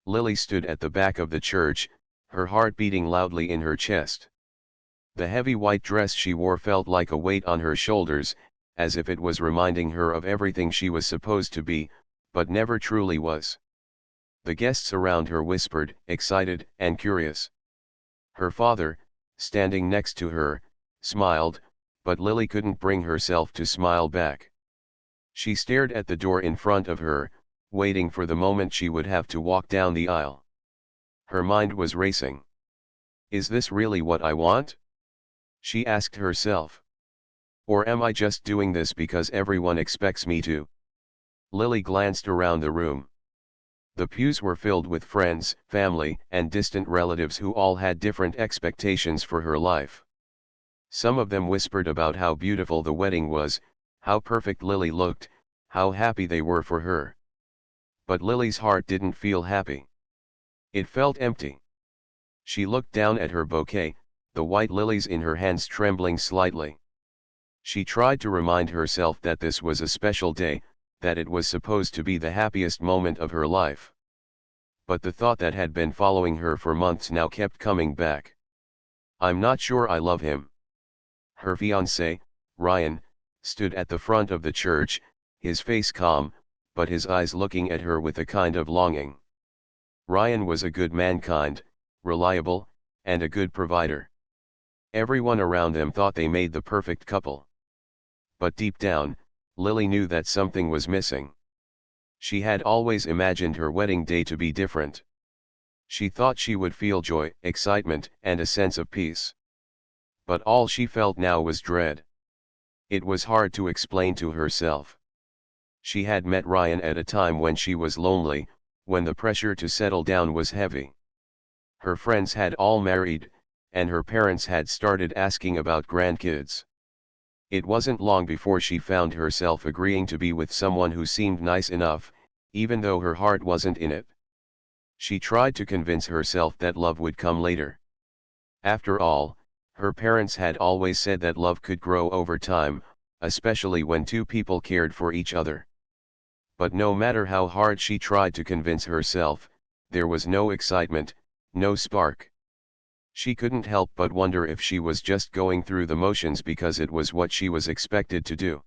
Lily stood at the back of the church, her heart beating loudly in her chest. The heavy white dress she wore felt like a weight on her shoulders, as if it was reminding her of everything she was supposed to be, but never truly was. The guests around her whispered, excited and curious. Her father, standing next to her, smiled, but Lily couldn't bring herself to smile back. She stared at the door in front of her, waiting for the moment she would have to walk down the aisle. Her mind was racing. Is this really what I want? She asked herself. Or am I just doing this because everyone expects me to? Lily glanced around the room. The pews were filled with friends, family, and distant relatives who all had different expectations for her life. Some of them whispered about how beautiful the wedding was, how perfect Lily looked, how happy they were for her. But Lily's heart didn't feel happy. It felt empty. She looked down at her bouquet, the white lilies in her hands trembling slightly. She tried to remind herself that this was a special day, that it was supposed to be the happiest moment of her life. But the thought that had been following her for months now kept coming back. I'm not sure I love him. Her fiancé, Ryan, stood at the front of the church, his face calm, but his eyes looking at her with a kind of longing. Ryan was a good man, kind, reliable, and a good provider. Everyone around them thought they made the perfect couple. But deep down, Lily knew that something was missing. She had always imagined her wedding day to be different. She thought she would feel joy, excitement, and a sense of peace. But all she felt now was dread. It was hard to explain to herself. She had met Ryan at a time when she was lonely, when the pressure to settle down was heavy. Her friends had all married, and her parents had started asking about grandkids. It wasn't long before she found herself agreeing to be with someone who seemed nice enough, even though her heart wasn't in it. She tried to convince herself that love would come later. After all, her parents had always said that love could grow over time, especially when two people cared for each other. But no matter how hard she tried to convince herself, there was no excitement, no spark. She couldn't help but wonder if she was just going through the motions because it was what she was expected to do.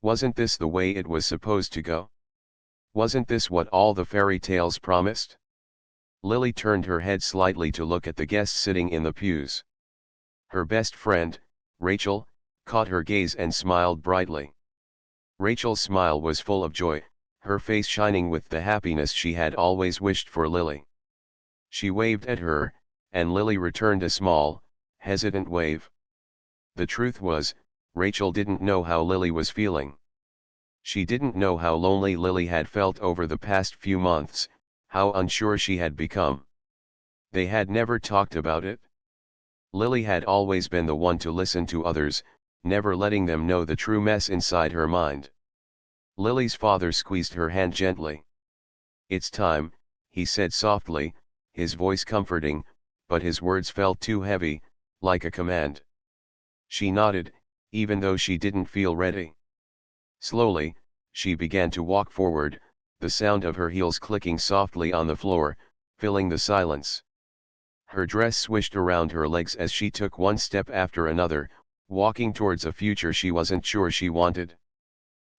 Wasn't this the way it was supposed to go? Wasn't this what all the fairy tales promised? Lily turned her head slightly to look at the guests sitting in the pews. Her best friend, Rachel, caught her gaze and smiled brightly. Rachel's smile was full of joy, her face shining with the happiness she had always wished for Lily. She waved at her, and Lily returned a small, hesitant wave. The truth was, Rachel didn't know how Lily was feeling. She didn't know how lonely Lily had felt over the past few months, how unsure she had become. They had never talked about it. Lily had always been the one to listen to others, never letting them know the true mess inside her mind. Lily's father squeezed her hand gently. "It's time," he said softly, his voice comforting, but his words felt too heavy, like a command. She nodded, even though she didn't feel ready. Slowly, she began to walk forward, the sound of her heels clicking softly on the floor, filling the silence. Her dress swished around her legs as she took one step after another, walking towards a future she wasn't sure she wanted.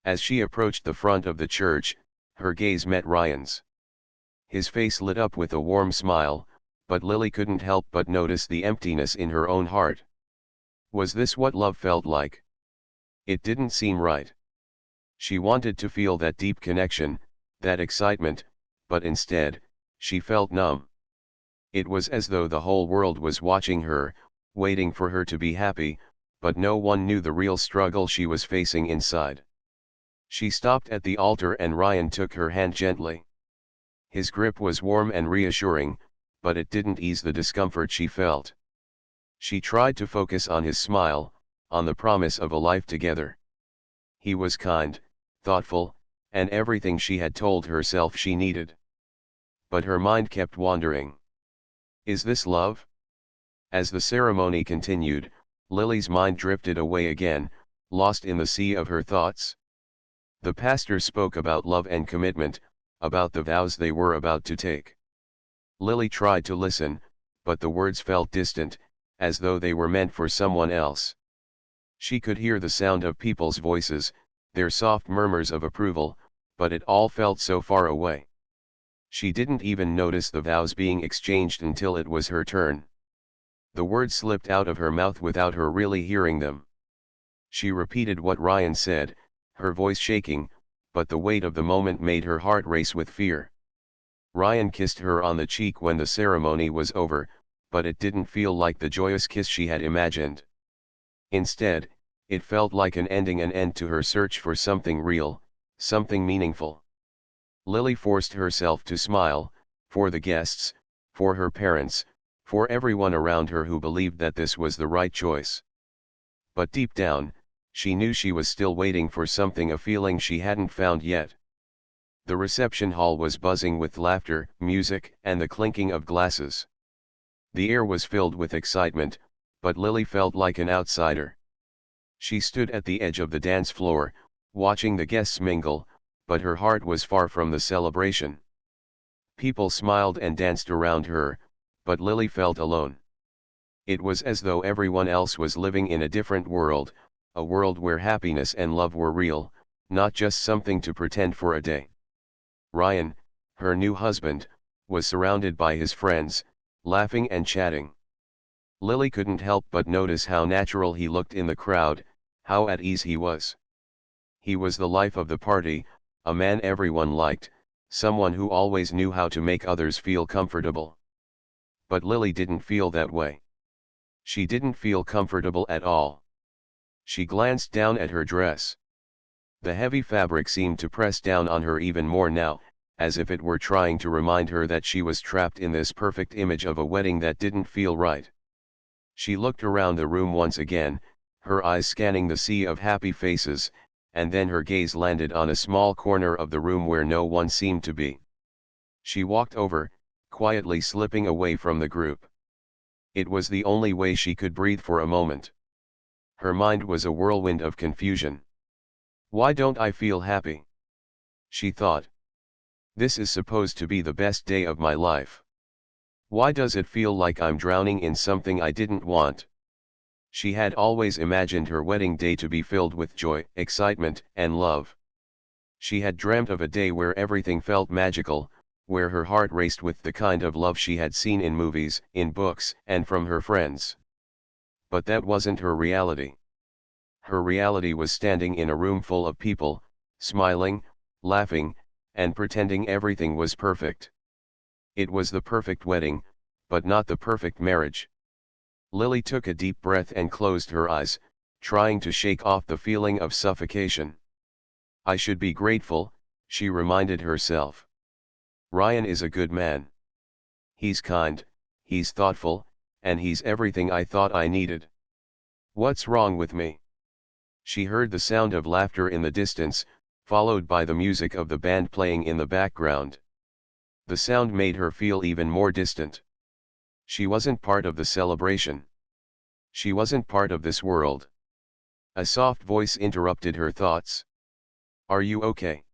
As she approached the front of the church, her gaze met Ryan's. His face lit up with a warm smile, but Lily couldn't help but notice the emptiness in her own heart. Was this what love felt like? It didn't seem right. She wanted to feel that deep connection, that excitement, but instead, she felt numb. It was as though the whole world was watching her, waiting for her to be happy, but no one knew the real struggle she was facing inside. She stopped at the altar and Ryan took her hand gently. His grip was warm and reassuring, but it didn't ease the discomfort she felt. She tried to focus on his smile, on the promise of a life together. He was kind, thoughtful, and everything she had told herself she needed. But her mind kept wandering. Is this love? As the ceremony continued, Lily's mind drifted away again, lost in the sea of her thoughts. The pastor spoke about love and commitment, about the vows they were about to take. Lily tried to listen, but the words felt distant, as though they were meant for someone else. She could hear the sound of people's voices, their soft murmurs of approval, but it all felt so far away. She didn't even notice the vows being exchanged until it was her turn. The words slipped out of her mouth without her really hearing them. She repeated what Ryan said, her voice shaking, but the weight of the moment made her heart race with fear. Ryan kissed her on the cheek when the ceremony was over, but it didn't feel like the joyous kiss she had imagined. Instead, it felt like an end to her search for something real, something meaningful. Lily forced herself to smile, for the guests, for her parents, for everyone around her who believed that this was the right choice. But deep down, she knew she was still waiting for something, a feeling she hadn't found yet. The reception hall was buzzing with laughter, music, and the clinking of glasses. The air was filled with excitement, but Lily felt like an outsider. She stood at the edge of the dance floor, watching the guests mingle, but her heart was far from the celebration. People smiled and danced around her, but Lily felt alone. It was as though everyone else was living in a different world, a world where happiness and love were real, not just something to pretend for a day. Ryan, her new husband, was surrounded by his friends, laughing and chatting. Lily couldn't help but notice how natural he looked in the crowd, how at ease he was. He was the life of the party, a man everyone liked, someone who always knew how to make others feel comfortable. But Lily didn't feel that way. She didn't feel comfortable at all. She glanced down at her dress. The heavy fabric seemed to press down on her even more now, as if it were trying to remind her that she was trapped in this perfect image of a wedding that didn't feel right. She looked around the room once again, her eyes scanning the sea of happy faces, and then her gaze landed on a small corner of the room where no one seemed to be. She walked over, quietly slipping away from the group. It was the only way she could breathe for a moment. Her mind was a whirlwind of confusion. Why don't I feel happy? She thought. This is supposed to be the best day of my life. Why does it feel like I'm drowning in something I didn't want? She had always imagined her wedding day to be filled with joy, excitement, and love. She had dreamt of a day where everything felt magical, where her heart raced with the kind of love she had seen in movies, in books, and from her friends. But that wasn't her reality. Her reality was standing in a room full of people, smiling, laughing, and pretending everything was perfect. It was the perfect wedding, but not the perfect marriage. Lily took a deep breath and closed her eyes, trying to shake off the feeling of suffocation. I should be grateful, she reminded herself. Ryan is a good man. He's kind, he's thoughtful, and he's everything I thought I needed. What's wrong with me? She heard the sound of laughter in the distance, followed by the music of the band playing in the background. The sound made her feel even more distant. She wasn't part of the celebration. She wasn't part of this world. A soft voice interrupted her thoughts. Are you okay?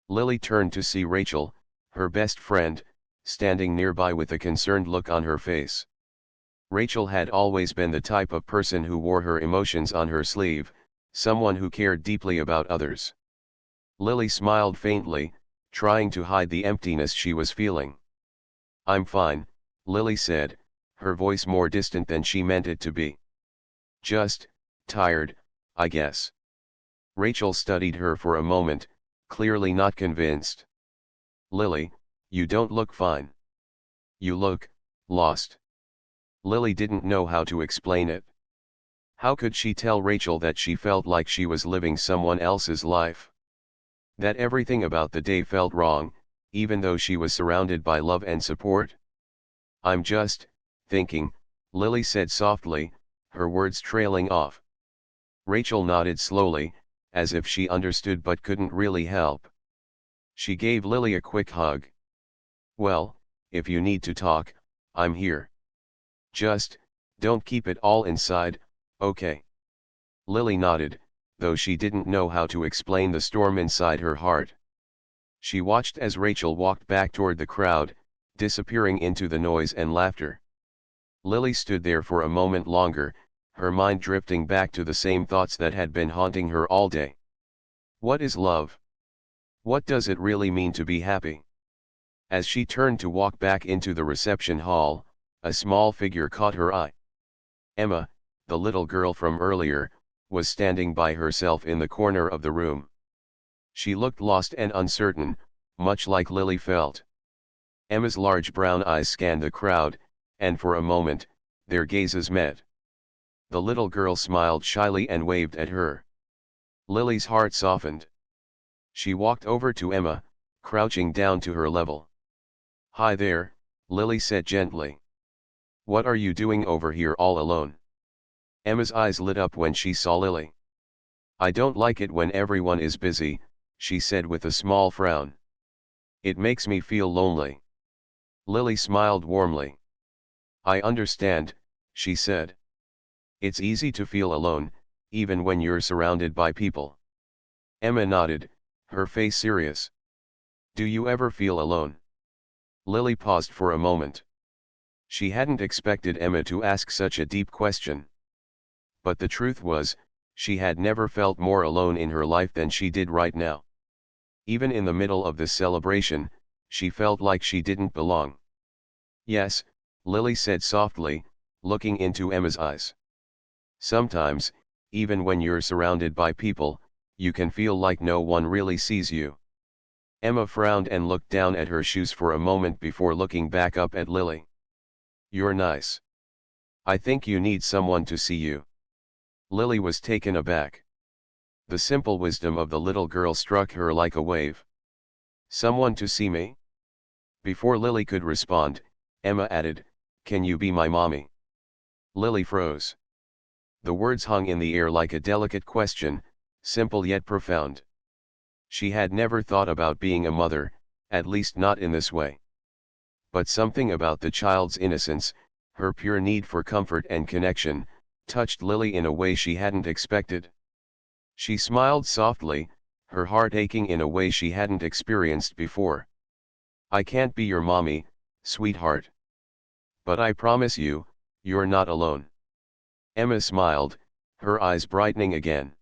Lily turned to see Rachel, her best friend, standing nearby with a concerned look on her face. Rachel had always been the type of person who wore her emotions on her sleeve, someone who cared deeply about others. Lily smiled faintly, trying to hide the emptiness she was feeling. I'm fine, Lily said, her voice more distant than she meant it to be. Just tired, I guess. Rachel studied her for a moment, clearly not convinced. Lily, you don't look fine. You look lost. Lily didn't know how to explain it. How could she tell Rachel that she felt like she was living someone else's life? That everything about the day felt wrong, even though she was surrounded by love and support? I'm just thinking, Lily said softly, her words trailing off. Rachel nodded slowly, as if she understood but couldn't really help. She gave Lily a quick hug. Well, if you need to talk, I'm here. Just don't keep it all inside, okay? Lily nodded, though she didn't know how to explain the storm inside her heart. She watched as Rachel walked back toward the crowd, disappearing into the noise and laughter. Lily stood there for a moment longer, her mind drifting back to the same thoughts that had been haunting her all day. What is love? What does it really mean to be happy? As she turned to walk back into the reception hall, a small figure caught her eye. Emma, the little girl from earlier, was standing by herself in the corner of the room. She looked lost and uncertain, much like Lily felt. Emma's large brown eyes scanned the crowd, and for a moment, their gazes met. The little girl smiled shyly and waved at her. Lily's heart softened. She walked over to Emma, crouching down to her level. "Hi there," Lily said gently. "What are you doing over here all alone?" Emma's eyes lit up when she saw Lily. "I don't like it when everyone is busy," she said with a small frown. "It makes me feel lonely." Lily smiled warmly. "I understand," she said. "It's easy to feel alone, even when you're surrounded by people." Emma nodded, her face serious. "Do you ever feel alone?" Lily paused for a moment. She hadn't expected Emma to ask such a deep question. But the truth was, she had never felt more alone in her life than she did right now. Even in the middle of this celebration, she felt like she didn't belong. "Yes," Lily said softly, looking into Emma's eyes. "Sometimes, even when you're surrounded by people, you can feel like no one really sees you." Emma frowned and looked down at her shoes for a moment before looking back up at Lily. "You're nice. I think you need someone to see you." Lily was taken aback. The simple wisdom of the little girl struck her like a wave. "Someone to see me?" Before Lily could respond, Emma added, "Can you be my mommy?" Lily froze. The words hung in the air like a delicate question, simple yet profound. She had never thought about being a mother, at least not in this way. But something about the child's innocence, her pure need for comfort and connection, touched Lily in a way she hadn't expected. She smiled softly, her heart aching in a way she hadn't experienced before. "I can't be your mommy, sweetheart. But I promise you, you're not alone." Emma smiled, her eyes brightening again.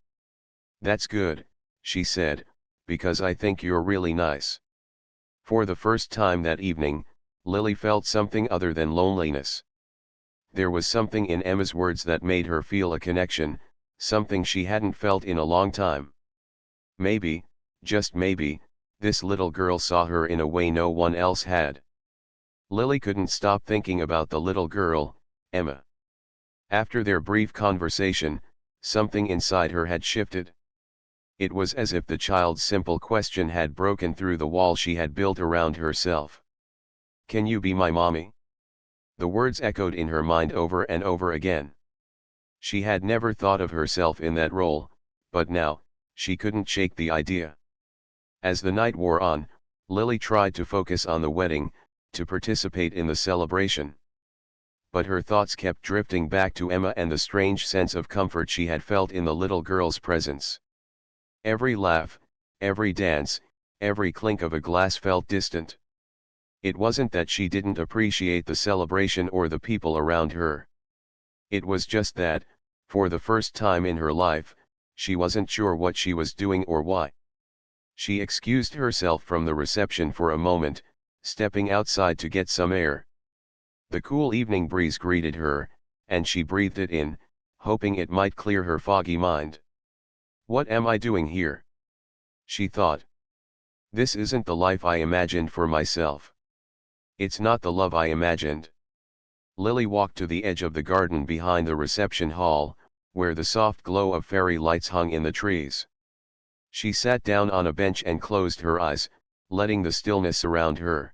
"That's good," she said, "because I think you're really nice." For the first time that evening, Lily felt something other than loneliness. There was something in Emma's words that made her feel a connection, something she hadn't felt in a long time. Maybe, just maybe, this little girl saw her in a way no one else had. Lily couldn't stop thinking about the little girl, Emma. After their brief conversation, something inside her had shifted. It was as if the child's simple question had broken through the wall she had built around herself. "Can you be my mommy?" The words echoed in her mind over and over again. She had never thought of herself in that role, but now, she couldn't shake the idea. As the night wore on, Lily tried to focus on the wedding, to participate in the celebration. But her thoughts kept drifting back to Emma and the strange sense of comfort she had felt in the little girl's presence. Every laugh, every dance, every clink of a glass felt distant. It wasn't that she didn't appreciate the celebration or the people around her. It was just that, for the first time in her life, she wasn't sure what she was doing or why. She excused herself from the reception for a moment, stepping outside to get some air. The cool evening breeze greeted her, and she breathed it in, hoping it might clear her foggy mind. "What am I doing here?" she thought. "This isn't the life I imagined for myself. It's not the love I imagined." Lily walked to the edge of the garden behind the reception hall, where the soft glow of fairy lights hung in the trees. She sat down on a bench and closed her eyes, letting the stillness surround her.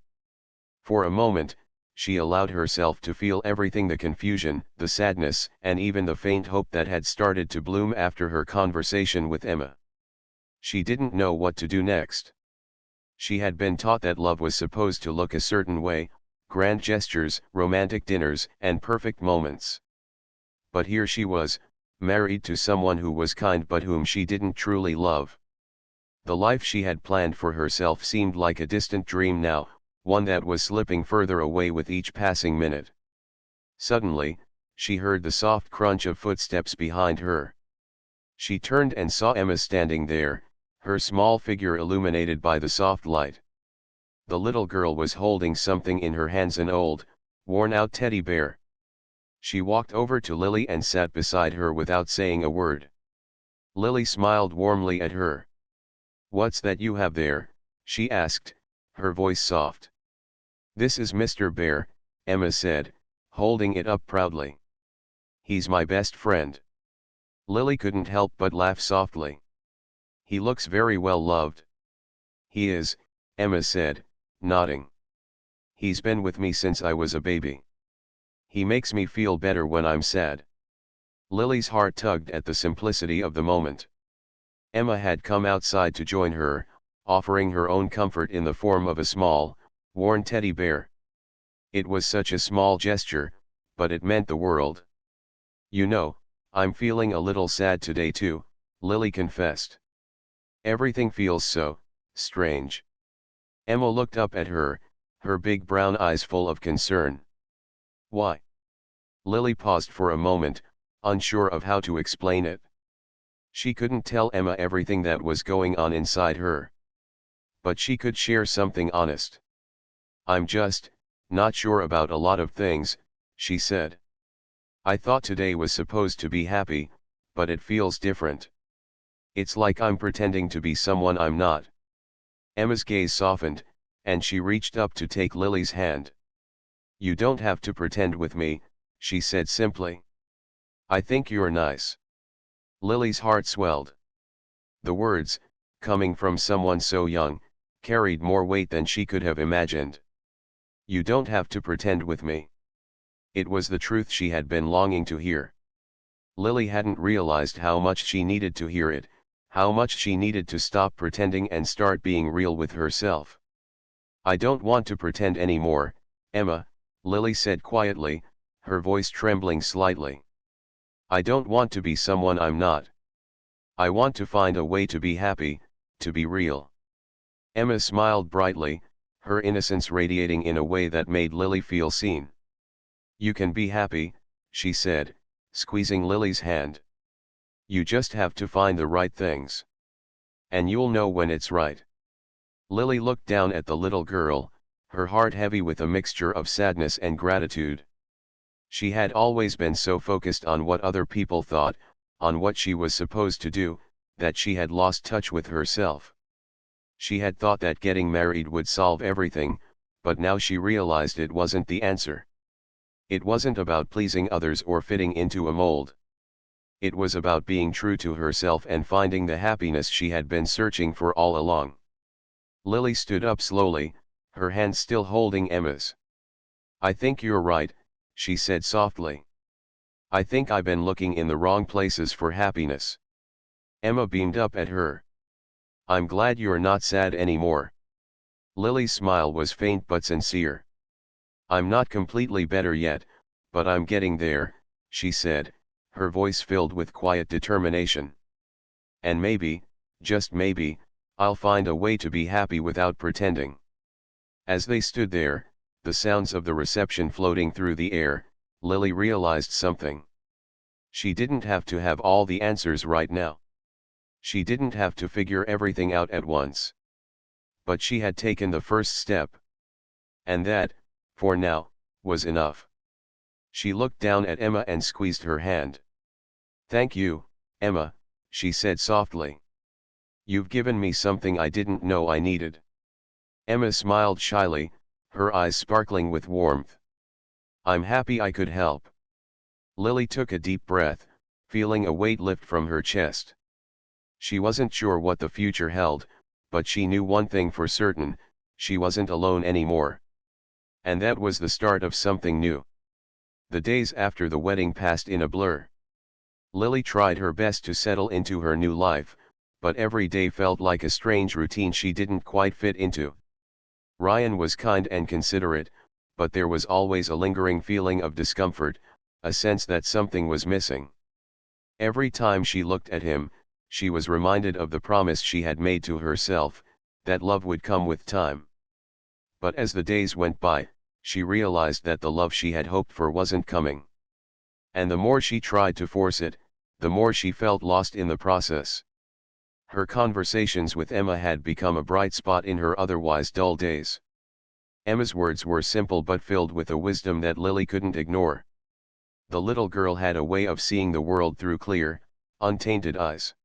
For a moment, she allowed herself to feel everything: the confusion, the sadness, and even the faint hope that had started to bloom after her conversation with Emma. She didn't know what to do next. She had been taught that love was supposed to look a certain way: grand gestures, romantic dinners, and perfect moments. But here she was, married to someone who was kind but whom she didn't truly love. The life she had planned for herself seemed like a distant dream now, one that was slipping further away with each passing minute. Suddenly, she heard the soft crunch of footsteps behind her. She turned and saw Emma standing there, her small figure illuminated by the soft light. The little girl was holding something in her hands, an old, worn-out teddy bear. She walked over to Lily and sat beside her without saying a word. Lily smiled warmly at her. "What's that you have there?" she asked, her voice soft. "This is Mr. Bear," Emma said, holding it up proudly. "He's my best friend." Lily couldn't help but laugh softly. "He looks very well loved." "He is," Emma said, nodding. "He's been with me since I was a baby. He makes me feel better when I'm sad." Lily's heart tugged at the simplicity of the moment. Emma had come outside to join her, offering her own comfort in the form of a small, worn teddy bear. It was such a small gesture, but it meant the world. "You know, I'm feeling a little sad today too," Lily confessed. "Everything feels so strange." Emma looked up at her, her big brown eyes full of concern. "Why?" Lily paused for a moment, unsure of how to explain it. She couldn't tell Emma everything that was going on inside her. But she could share something honest. "I'm just not sure about a lot of things," she said. "I thought today was supposed to be happy, but it feels different. It's like I'm pretending to be someone I'm not." Emma's gaze softened, and she reached up to take Lily's hand. "You don't have to pretend with me," she said simply. "I think you're nice." Lily's heart swelled. The words, coming from someone so young, carried more weight than she could have imagined. "You don't have to pretend with me." It was the truth she had been longing to hear. Lily hadn't realized how much she needed to hear it, how much she needed to stop pretending and start being real with herself. "I don't want to pretend anymore, Emma," Lily said quietly, her voice trembling slightly. "I don't want to be someone I'm not. I want to find a way to be happy, to be real." Emma smiled brightly, her innocence radiating in a way that made Lily feel seen. "You can be happy," she said, squeezing Lily's hand. "You just have to find the right things. And you'll know when it's right." Lily looked down at the little girl, her heart heavy with a mixture of sadness and gratitude. She had always been so focused on what other people thought, on what she was supposed to do, that she had lost touch with herself. She had thought that getting married would solve everything, but now she realized it wasn't the answer. It wasn't about pleasing others or fitting into a mold. It was about being true to herself and finding the happiness she had been searching for all along. Lily stood up slowly, her hand still holding Emma's. "I think you're right," she said softly. "I think I've been looking in the wrong places for happiness." Emma beamed up at her. "I'm glad you're not sad anymore." Lily's smile was faint but sincere. "I'm not completely better yet, but I'm getting there," she said, her voice filled with quiet determination. "And maybe, just maybe, I'll find a way to be happy without pretending." As they stood there, the sounds of the reception floating through the air, Lily realized something. She didn't have to have all the answers right now. She didn't have to figure everything out at once. But she had taken the first step. And that, for now, was enough. She looked down at Emma and squeezed her hand. "Thank you, Emma," she said softly. "You've given me something I didn't know I needed." Emma smiled shyly, her eyes sparkling with warmth. "I'm happy I could help." Lily took a deep breath, feeling a weight lift from her chest. She wasn't sure what the future held, but she knew one thing for certain: she wasn't alone anymore. And that was the start of something new. The days after the wedding passed in a blur. Lily tried her best to settle into her new life, but every day felt like a strange routine she didn't quite fit into. Ryan was kind and considerate, but there was always a lingering feeling of discomfort, a sense that something was missing. Every time she looked at him, she was reminded of the promise she had made to herself, that love would come with time. But as the days went by, she realized that the love she had hoped for wasn't coming. And the more she tried to force it, the more she felt lost in the process. Her conversations with Emma had become a bright spot in her otherwise dull days. Emma's words were simple but filled with a wisdom that Lily couldn't ignore. The little girl had a way of seeing the world through clear, untainted eyes.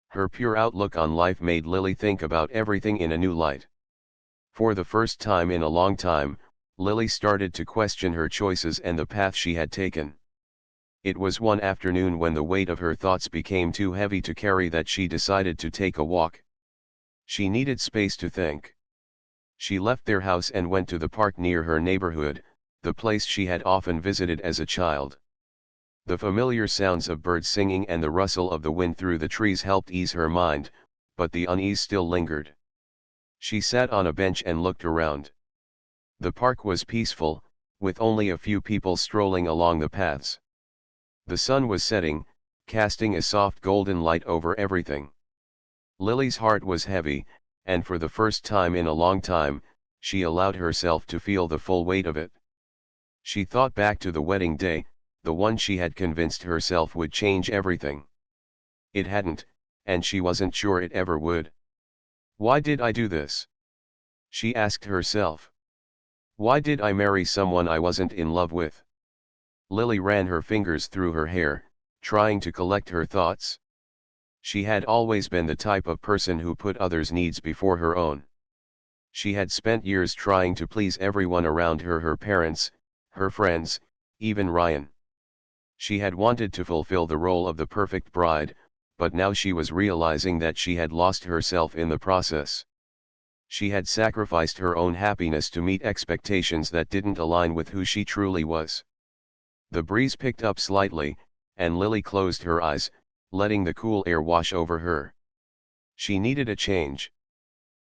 Her pure outlook on life made Lily think about everything in a new light. For the first time in a long time, Lily started to question her choices and the path she had taken. It was one afternoon when the weight of her thoughts became too heavy to carry that she decided to take a walk. She needed space to think. She left their house and went to the park near her neighborhood, the place she had often visited as a child. The familiar sounds of birds singing and the rustle of the wind through the trees helped ease her mind, but the unease still lingered. She sat on a bench and looked around. The park was peaceful, with only a few people strolling along the paths. The sun was setting, casting a soft golden light over everything. Lily's heart was heavy, and for the first time in a long time, she allowed herself to feel the full weight of it. She thought back to the wedding day, the one she had convinced herself would change everything. It hadn't, and she wasn't sure it ever would. Why did I do this? She asked herself. Why did I marry someone I wasn't in love with? Lily ran her fingers through her hair, trying to collect her thoughts. She had always been the type of person who put others' needs before her own. She had spent years trying to please everyone around her, her parents, her friends, even Ryan. She had wanted to fulfill the role of the perfect bride, but now she was realizing that she had lost herself in the process. She had sacrificed her own happiness to meet expectations that didn't align with who she truly was. The breeze picked up slightly, and Lily closed her eyes, letting the cool air wash over her. She needed a change.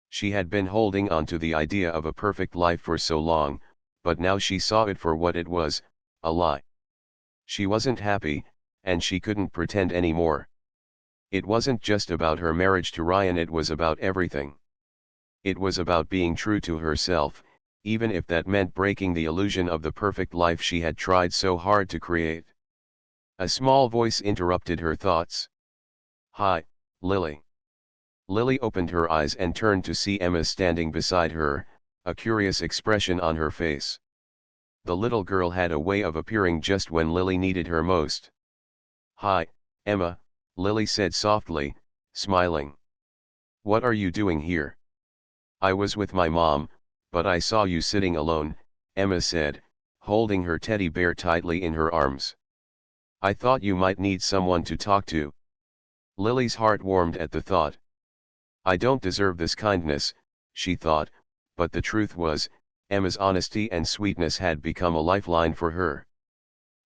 She had been holding on to the idea of a perfect life for so long, but now she saw it for what it was, a lie. She wasn't happy, and she couldn't pretend anymore. It wasn't just about her marriage to Ryan, it was about everything. It was about being true to herself, even if that meant breaking the illusion of the perfect life she had tried so hard to create. A small voice interrupted her thoughts. "Hi, Lily." Lily opened her eyes and turned to see Emma standing beside her, a curious expression on her face. The little girl had a way of appearing just when Lily needed her most. "Hi, Emma," Lily said softly, smiling. "What are you doing here?" "I was with my mom, but I saw you sitting alone," Emma said, holding her teddy bear tightly in her arms. "I thought you might need someone to talk to." Lily's heart warmed at the thought. I don't deserve this kindness, she thought, but the truth was, Emma's honesty and sweetness had become a lifeline for her.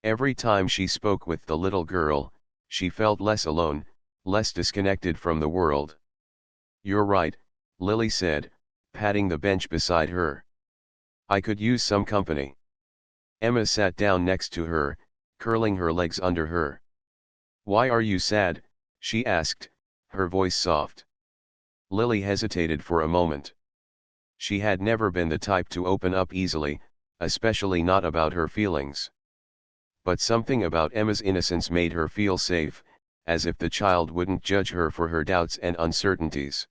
Every time she spoke with the little girl, she felt less alone, less disconnected from the world. "You're right," Lily said, patting the bench beside her. "I could use some company." Emma sat down next to her, curling her legs under her. "Why are you sad?" she asked, her voice soft. Lily hesitated for a moment. She had never been the type to open up easily, especially not about her feelings. But something about Emma's innocence made her feel safe, as if the child wouldn't judge her for her doubts and uncertainties.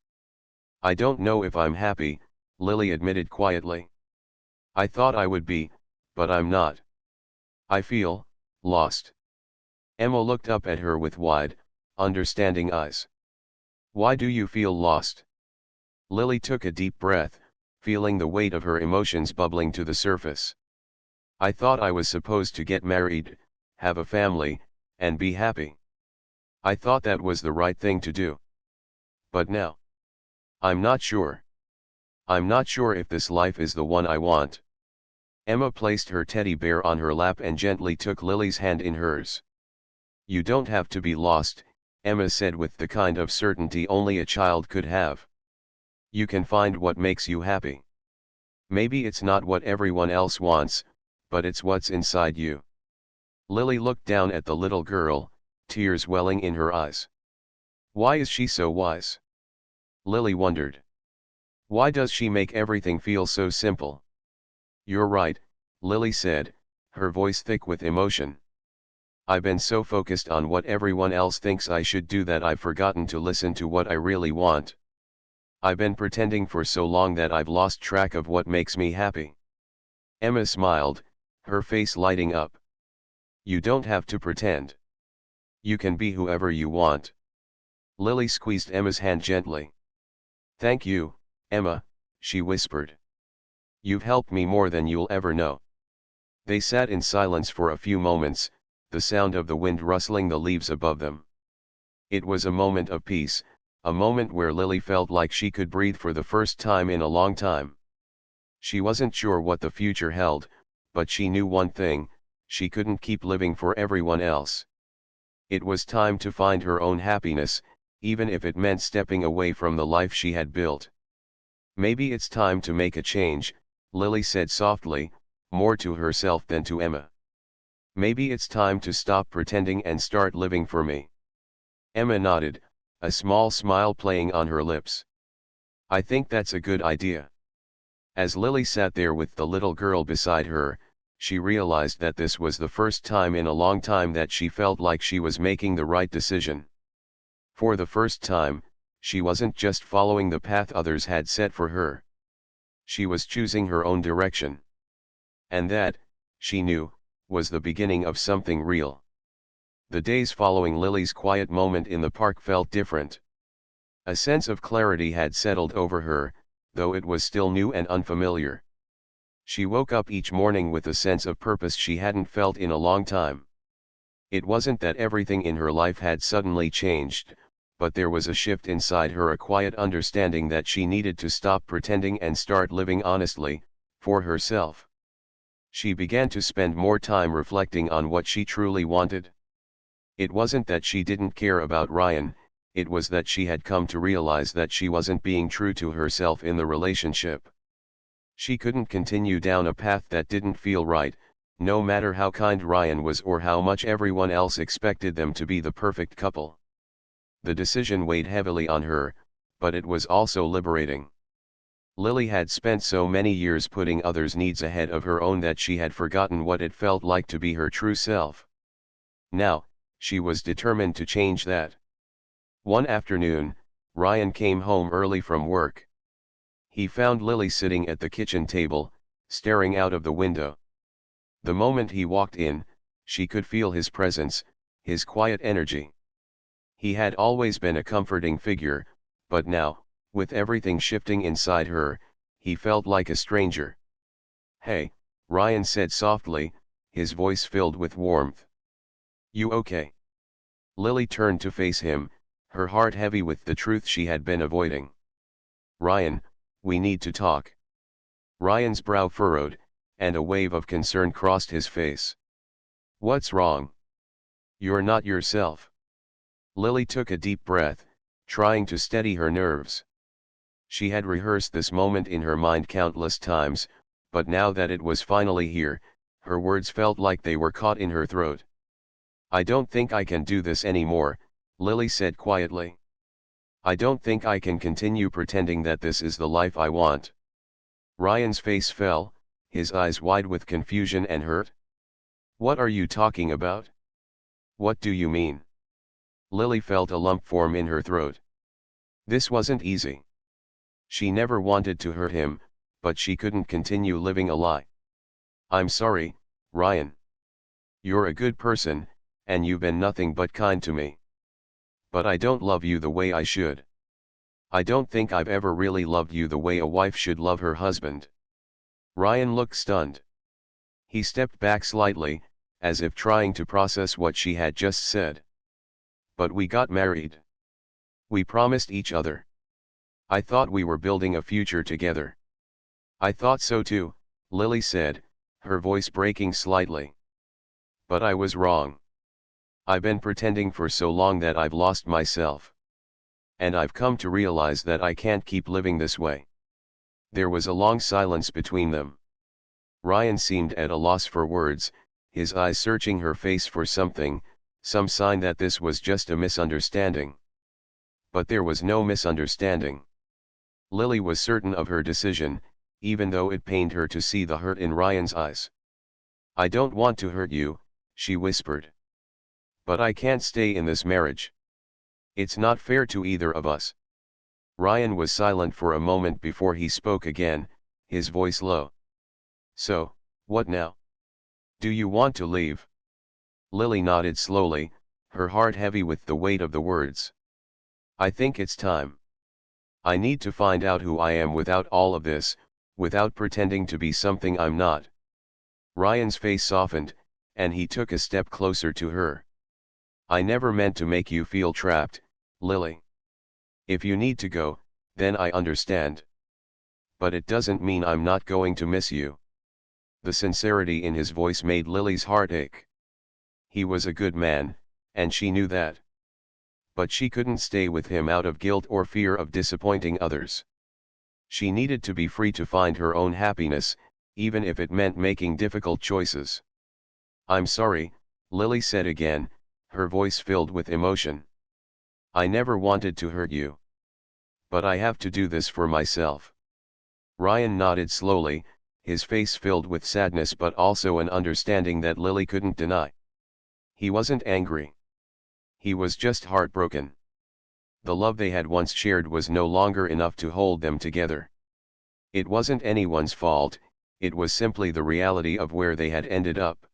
"I don't know if I'm happy," Lily admitted quietly. "I thought I would be, but I'm not. I feel lost." Emma looked up at her with wide, understanding eyes. "Why do you feel lost?" Lily took a deep breath, feeling the weight of her emotions bubbling to the surface. "I thought I was supposed to get married, have a family, and be happy. I thought that was the right thing to do. But now, I'm not sure. I'm not sure if this life is the one I want." Emma placed her teddy bear on her lap and gently took Lily's hand in hers. "You don't have to be lost," Emma said with the kind of certainty only a child could have. "You can find what makes you happy. Maybe it's not what everyone else wants, but it's what's inside you." Lily looked down at the little girl, tears welling in her eyes. Why is she so wise? Lily wondered. Why does she make everything feel so simple? You're right, Lily said, her voice thick with emotion. I've been so focused on what everyone else thinks I should do that I've forgotten to listen to what I really want. I've been pretending for so long that I've lost track of what makes me happy. Emma smiled, her face lighting up. You don't have to pretend. You can be whoever you want. Lily squeezed Emma's hand gently. Thank you, Emma, she whispered. You've helped me more than you'll ever know. They sat in silence for a few moments, the sound of the wind rustling the leaves above them. It was a moment of peace, a moment where Lily felt like she could breathe for the first time in a long time. She wasn't sure what the future held, but she knew one thing: she couldn't keep living for everyone else. It was time to find her own happiness, even if it meant stepping away from the life she had built. Maybe it's time to make a change, Lily said softly, more to herself than to Emma. Maybe it's time to stop pretending and start living for me. Emma nodded, a small smile playing on her lips. I think that's a good idea. As Lily sat there with the little girl beside her, she realized that this was the first time in a long time that she felt like she was making the right decision. For the first time, she wasn't just following the path others had set for her. She was choosing her own direction. And that, she knew, was the beginning of something real. The days following Lily's quiet moment in the park felt different. A sense of clarity had settled over her, though it was still new and unfamiliar. She woke up each morning with a sense of purpose she hadn't felt in a long time. It wasn't that everything in her life had suddenly changed, but there was a shift inside her, a quiet understanding that she needed to stop pretending and start living honestly, for herself. She began to spend more time reflecting on what she truly wanted. It wasn't that she didn't care about Ryan, it was that she had come to realize that she wasn't being true to herself in the relationship. She couldn't continue down a path that didn't feel right, no matter how kind Ryan was or how much everyone else expected them to be the perfect couple. The decision weighed heavily on her, but it was also liberating. Lily had spent so many years putting others' needs ahead of her own that she had forgotten what it felt like to be her true self. Now, she was determined to change that. One afternoon, Ryan came home early from work. He found Lily sitting at the kitchen table, staring out of the window. The moment he walked in, she could feel his presence, his quiet energy. He had always been a comforting figure, but now, with everything shifting inside her, he felt like a stranger. Hey, Ryan said softly, his voice filled with warmth. You okay? Lily turned to face him, her heart heavy with the truth she had been avoiding. Ryan, we need to talk. Ryan's brow furrowed, and a wave of concern crossed his face. What's wrong? You're not yourself. Lily took a deep breath, trying to steady her nerves. She had rehearsed this moment in her mind countless times, but now that it was finally here, her words felt like they were caught in her throat. I don't think I can do this anymore, Lily said quietly. I don't think I can continue pretending that this is the life I want. Ryan's face fell, his eyes wide with confusion and hurt. What are you talking about? What do you mean? Lily felt a lump form in her throat. This wasn't easy. She never wanted to hurt him, but she couldn't continue living a lie. I'm sorry, Ryan. You're a good person, and you've been nothing but kind to me. But I don't love you the way I should. I don't think I've ever really loved you the way a wife should love her husband. Ryan looked stunned. He stepped back slightly, as if trying to process what she had just said. But we got married. We promised each other. I thought we were building a future together. I thought so too, Lily said, her voice breaking slightly. But I was wrong. I've been pretending for so long that I've lost myself. And I've come to realize that I can't keep living this way. There was a long silence between them. Ryan seemed at a loss for words, his eyes searching her face for something, some sign that this was just a misunderstanding. But there was no misunderstanding. Lily was certain of her decision, even though it pained her to see the hurt in Ryan's eyes. "I don't want to hurt you," she whispered. "But I can't stay in this marriage. It's not fair to either of us." Ryan was silent for a moment before he spoke again, his voice low. "So, what now? Do you want to leave?" Lily nodded slowly, her heart heavy with the weight of the words. "I think it's time. I need to find out who I am without all of this, without pretending to be something I'm not." Ryan's face softened, and he took a step closer to her. "I never meant to make you feel trapped, Lily. If you need to go, then I understand. But it doesn't mean I'm not going to miss you." The sincerity in his voice made Lily's heart ache. He was a good man, and she knew that. But she couldn't stay with him out of guilt or fear of disappointing others. She needed to be free to find her own happiness, even if it meant making difficult choices. "I'm sorry," Lily said again, her voice filled with emotion. "I never wanted to hurt you. But I have to do this for myself." Ryan nodded slowly, his face filled with sadness but also an understanding that Lily couldn't deny. He wasn't angry. He was just heartbroken. The love they had once shared was no longer enough to hold them together. It wasn't anyone's fault, it was simply the reality of where they had ended up.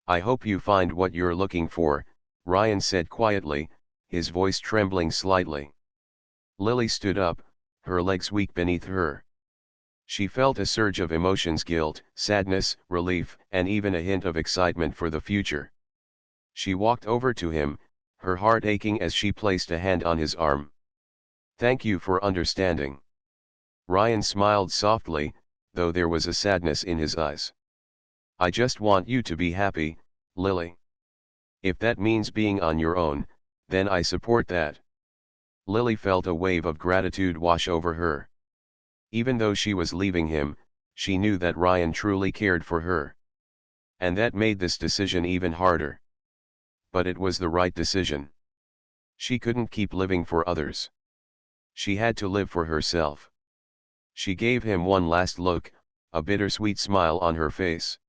"I hope you find what you're looking for," Ryan said quietly, his voice trembling slightly. Lily stood up, her legs weak beneath her. She felt a surge of emotions: guilt, sadness, relief, and even a hint of excitement for the future. She walked over to him, her heart aching as she placed a hand on his arm. "Thank you for understanding." Ryan smiled softly, though there was a sadness in his eyes. "I just want you to be happy, Lily. If that means being on your own, then I support that." Lily felt a wave of gratitude wash over her. Even though she was leaving him, she knew that Ryan truly cared for her. And that made this decision even harder. But it was the right decision. She couldn't keep living for others. She had to live for herself. She gave him one last look, a bittersweet smile on her face.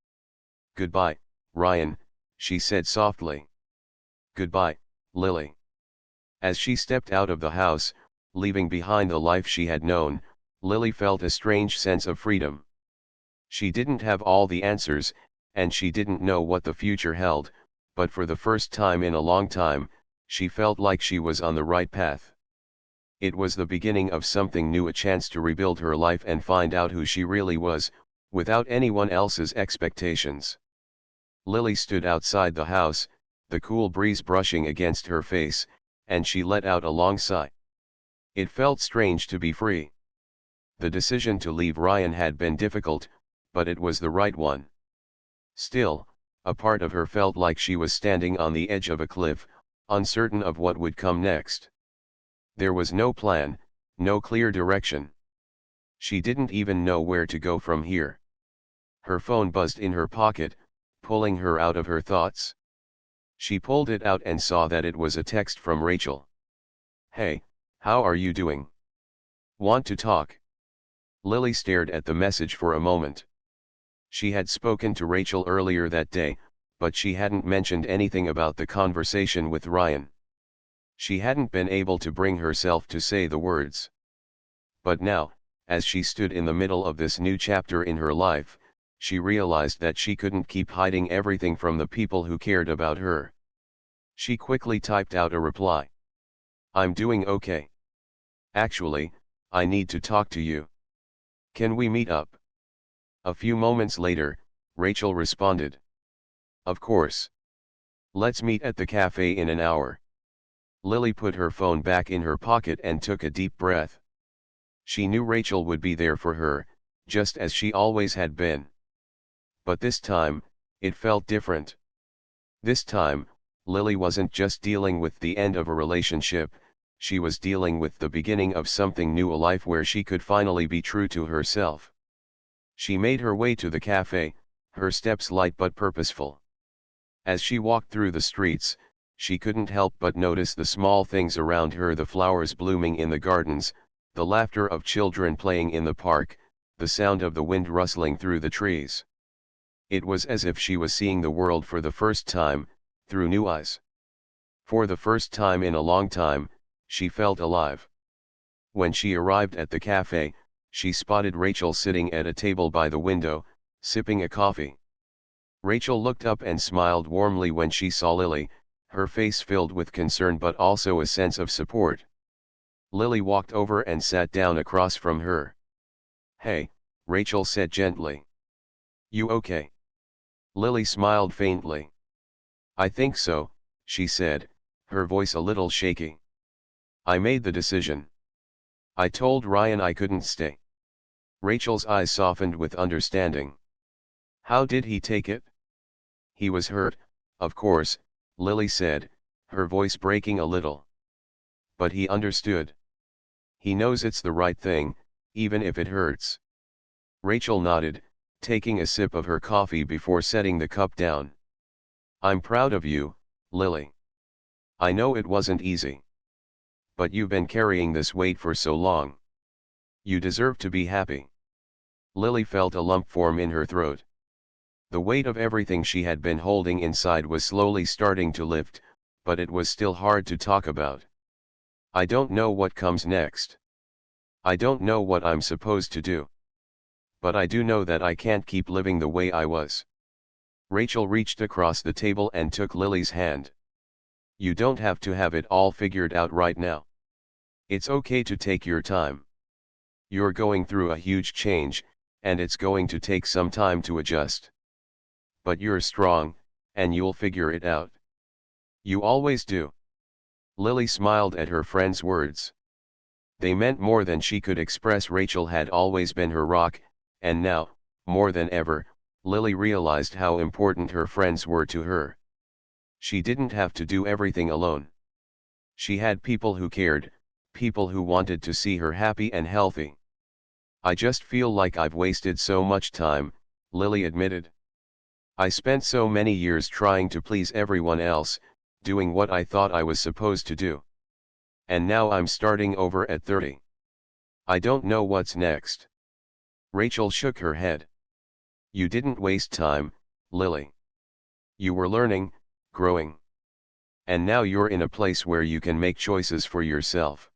"Goodbye, Ryan," she said softly. "Goodbye, Lily." As she stepped out of the house, leaving behind the life she had known, Lily felt a strange sense of freedom. She didn't have all the answers, and she didn't know what the future held, but for the first time in a long time, she felt like she was on the right path. It was the beginning of something new, a chance to rebuild her life and find out who she really was, without anyone else's expectations. Lily stood outside the house, the cool breeze brushing against her face, and she let out a long sigh. It felt strange to be free. The decision to leave Ryan had been difficult, but it was the right one. Still, a part of her felt like she was standing on the edge of a cliff, uncertain of what would come next. There was no plan, no clear direction. She didn't even know where to go from here. Her phone buzzed in her pocket, pulling her out of her thoughts. She pulled it out and saw that it was a text from Rachel. "Hey, how are you doing? Want to talk?" Lily stared at the message for a moment. She had spoken to Rachel earlier that day, but she hadn't mentioned anything about the conversation with Ryan. She hadn't been able to bring herself to say the words. But now, as she stood in the middle of this new chapter in her life, she realized that she couldn't keep hiding everything from the people who cared about her. She quickly typed out a reply. "I'm doing okay. Actually, I need to talk to you. Can we meet up?" A few moments later, Rachel responded. "Of course. Let's meet at the cafe in an hour." Lily put her phone back in her pocket and took a deep breath. She knew Rachel would be there for her, just as she always had been. But this time, it felt different. This time, Lily wasn't just dealing with the end of a relationship, she was dealing with the beginning of something new, a life where she could finally be true to herself. She made her way to the cafe, her steps light but purposeful. As she walked through the streets, she couldn't help but notice the small things around her: the flowers blooming in the gardens, the laughter of children playing in the park, the sound of the wind rustling through the trees. It was as if she was seeing the world for the first time, through new eyes. For the first time in a long time, she felt alive. When she arrived at the cafe, she spotted Rachel sitting at a table by the window, sipping a coffee. Rachel looked up and smiled warmly when she saw Lily, her face filled with concern but also a sense of support. Lily walked over and sat down across from her. "Hey," Rachel said gently. "You okay?" Lily smiled faintly. "I think so," she said, her voice a little shaky. "I made the decision. I told Ryan I couldn't stay." Rachel's eyes softened with understanding. "How did he take it?" "He was hurt, of course," Lily said, her voice breaking a little. "But he understood. He knows it's the right thing, even if it hurts." Rachel nodded, taking a sip of her coffee before setting the cup down. "I'm proud of you, Lily. I know it wasn't easy. But you've been carrying this weight for so long. You deserve to be happy." Lily felt a lump form in her throat. The weight of everything she had been holding inside was slowly starting to lift, but it was still hard to talk about. "I don't know what comes next. I don't know what I'm supposed to do. But I do know that I can't keep living the way I was." Rachel reached across the table and took Lily's hand. "You don't have to have it all figured out right now. It's okay to take your time. You're going through a huge change, and it's going to take some time to adjust. But you're strong, and you'll figure it out. You always do." Lily smiled at her friend's words. They meant more than she could express. Rachel had always been her rock, and now, more than ever, Lily realized how important her friends were to her. She didn't have to do everything alone. She had people who cared, people who wanted to see her happy and healthy. "I just feel like I've wasted so much time," Lily admitted. "I spent so many years trying to please everyone else, doing what I thought I was supposed to do. And now I'm starting over at 30. I don't know what's next." Rachel shook her head. "You didn't waste time, Lily. You were learning, growing. And now you're in a place where you can make choices for yourself.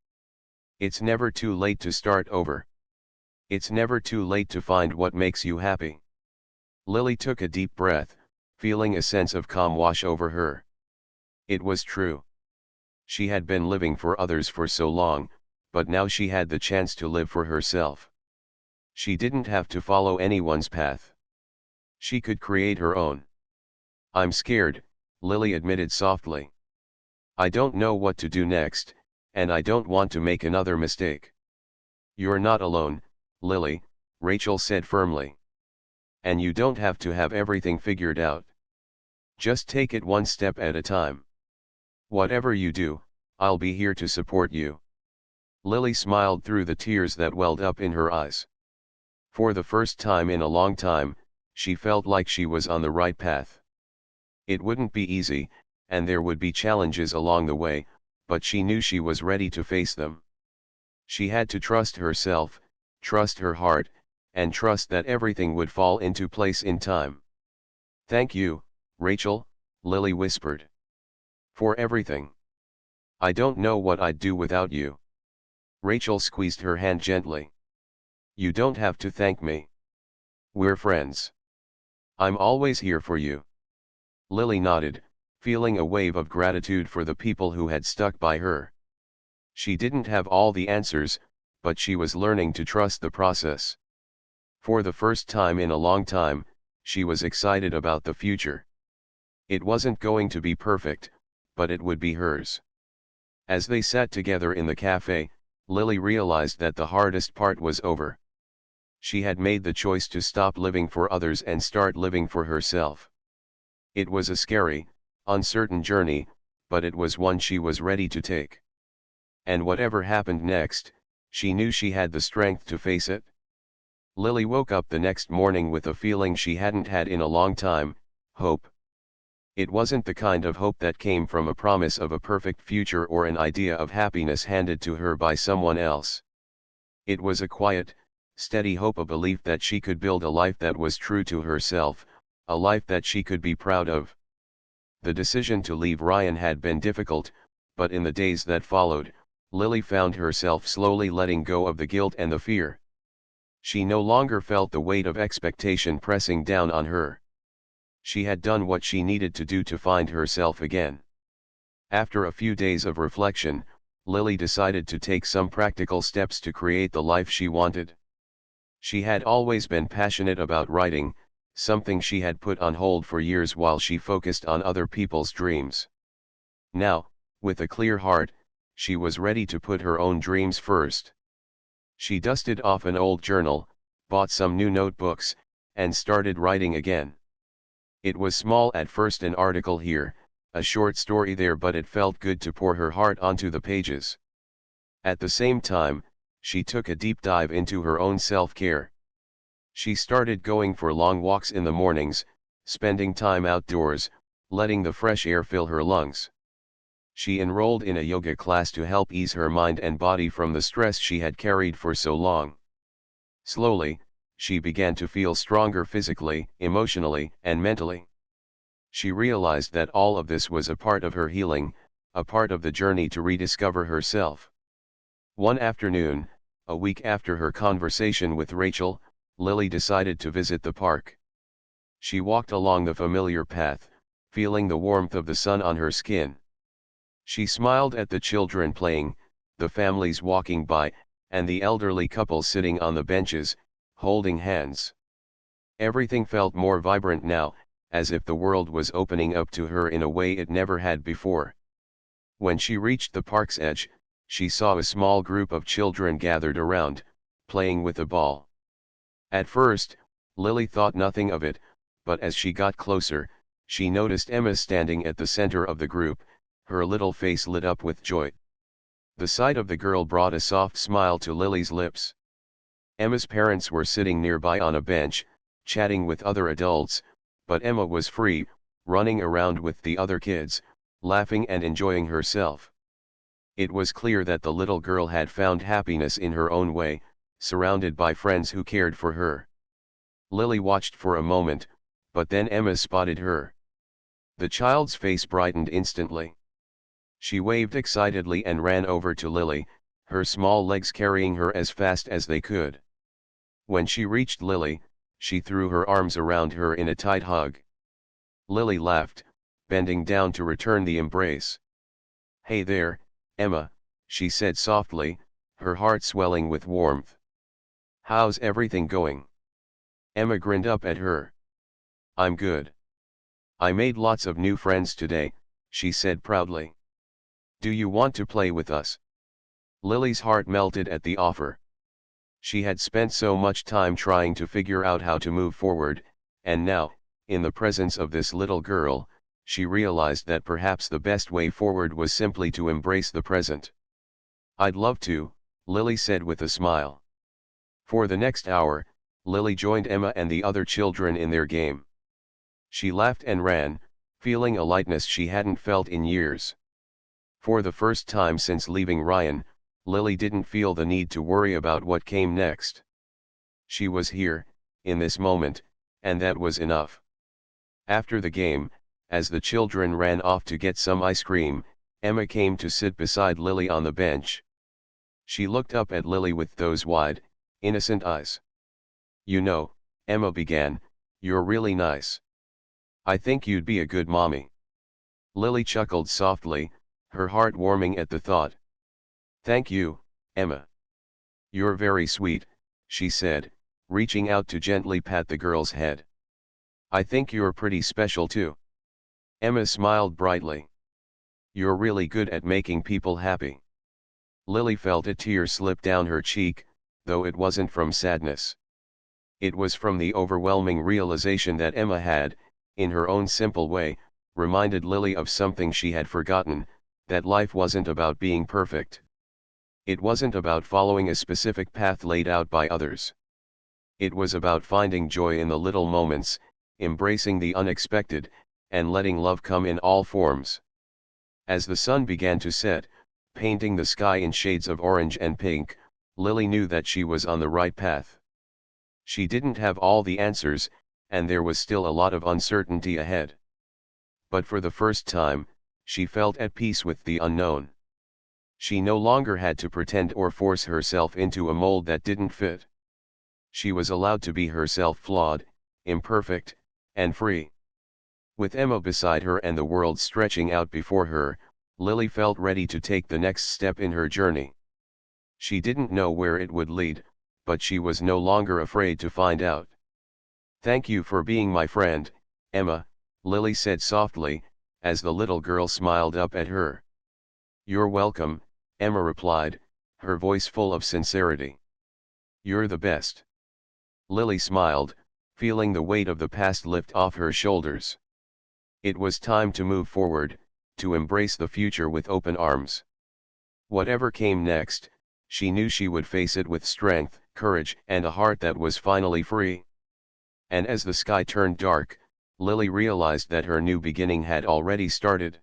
It's never too late to start over. It's never too late to find what makes you happy." Lily took a deep breath, feeling a sense of calm wash over her. It was true. She had been living for others for so long, but now she had the chance to live for herself. She didn't have to follow anyone's path. She could create her own. "I'm scared," Lily admitted softly. "I don't know what to do next, and I don't want to make another mistake." "You're not alone, Lily," Rachel said firmly. "And you don't have to have everything figured out. Just take it one step at a time. Whatever you do, I'll be here to support you." Lily smiled through the tears that welled up in her eyes. For the first time in a long time, she felt like she was on the right path. It wouldn't be easy, and there would be challenges along the way, but she knew she was ready to face them. She had to trust herself, trust her heart, and trust that everything would fall into place in time. "Thank you, Rachel," Lily whispered. "For everything. I don't know what I'd do without you." Rachel squeezed her hand gently. "You don't have to thank me. We're friends. I'm always here for you." Lily nodded, feeling a wave of gratitude for the people who had stuck by her. She didn't have all the answers, but she was learning to trust the process. For the first time in a long time, she was excited about the future. It wasn't going to be perfect, but it would be hers. As they sat together in the cafe, Lily realized that the hardest part was over. She had made the choice to stop living for others and start living for herself. It was a scary, uncertain journey, but it was one she was ready to take. And whatever happened next, she knew she had the strength to face it. Lily woke up the next morning with a feeling she hadn't had in a long time: hope. It wasn't the kind of hope that came from a promise of a perfect future or an idea of happiness handed to her by someone else. It was a quiet, steady hope, a belief that she could build a life that was true to herself, a life that she could be proud of. The decision to leave Ryan had been difficult, but in the days that followed, Lily found herself slowly letting go of the guilt and the fear. She no longer felt the weight of expectation pressing down on her. She had done what she needed to do to find herself again. After a few days of reflection, Lily decided to take some practical steps to create the life she wanted. She had always been passionate about writing, something she had put on hold for years while she focused on other people's dreams. Now, with a clear heart, she was ready to put her own dreams first. She dusted off an old journal, bought some new notebooks, and started writing again. It was small at first, an article here, a short story there, but it felt good to pour her heart onto the pages. At the same time, she took a deep dive into her own self-care. She started going for long walks in the mornings, spending time outdoors, letting the fresh air fill her lungs. She enrolled in a yoga class to help ease her mind and body from the stress she had carried for so long. Slowly, she began to feel stronger physically, emotionally, and mentally. She realized that all of this was a part of her healing, a part of the journey to rediscover herself. One afternoon, a week after her conversation with Rachel, Lily decided to visit the park. She walked along the familiar path, feeling the warmth of the sun on her skin. She smiled at the children playing, the families walking by, and the elderly couples sitting on the benches, holding hands. Everything felt more vibrant now, as if the world was opening up to her in a way it never had before. When she reached the park's edge, she saw a small group of children gathered around, playing with a ball. At first, Lily thought nothing of it, but as she got closer, she noticed Emma standing at the center of the group, her little face lit up with joy. The sight of the girl brought a soft smile to Lily's lips. Emma's parents were sitting nearby on a bench, chatting with other adults, but Emma was free, running around with the other kids, laughing and enjoying herself. It was clear that the little girl had found happiness in her own way, surrounded by friends who cared for her. Lily watched for a moment, but then Emma spotted her. The child's face brightened instantly. She waved excitedly and ran over to Lily, her small legs carrying her as fast as they could. When she reached Lily, she threw her arms around her in a tight hug. Lily laughed, bending down to return the embrace. "Hey there, Emma," she said softly, her heart swelling with warmth. "How's everything going?" Emma grinned up at her. "I'm good. I made lots of new friends today," she said proudly. "Do you want to play with us?" Lily's heart melted at the offer. She had spent so much time trying to figure out how to move forward, and now, in the presence of this little girl, she realized that perhaps the best way forward was simply to embrace the present. "I'd love to," Lily said with a smile. For the next hour, Lily joined Emma and the other children in their game. She laughed and ran, feeling a lightness she hadn't felt in years. For the first time since leaving Ryan, Lily didn't feel the need to worry about what came next. She was here, in this moment, and that was enough. After the game, as the children ran off to get some ice cream, Emma came to sit beside Lily on the bench. She looked up at Lily with those wide, innocent eyes. "You know," Emma began, "you're really nice. I think you'd be a good mommy." Lily chuckled softly, her heart warming at the thought. "Thank you, Emma. You're very sweet," she said, reaching out to gently pat the girl's head. "I think you're pretty special too." Emma smiled brightly. "You're really good at making people happy." Lily felt a tear slip down her cheek, though it wasn't from sadness. It was from the overwhelming realization that Emma had, in her own simple way, reminded Lily of something she had forgotten, that life wasn't about being perfect. It wasn't about following a specific path laid out by others. It was about finding joy in the little moments, embracing the unexpected, and letting love come in all forms. As the sun began to set, painting the sky in shades of orange and pink, Lily knew that she was on the right path. She didn't have all the answers, and there was still a lot of uncertainty ahead. But for the first time, she felt at peace with the unknown. She no longer had to pretend or force herself into a mold that didn't fit. She was allowed to be herself, flawed, imperfect, and free. With Emma beside her and the world stretching out before her, Lily felt ready to take the next step in her journey. She didn't know where it would lead, but she was no longer afraid to find out. "Thank you for being my friend, Emma," Lily said softly, as the little girl smiled up at her. "You're welcome," Emma replied, her voice full of sincerity. "You're the best." Lily smiled, feeling the weight of the past lift off her shoulders. It was time to move forward, to embrace the future with open arms. Whatever came next, she knew she would face it with strength, courage, and a heart that was finally free. And as the sky turned dark, Lily realized that her new beginning had already started.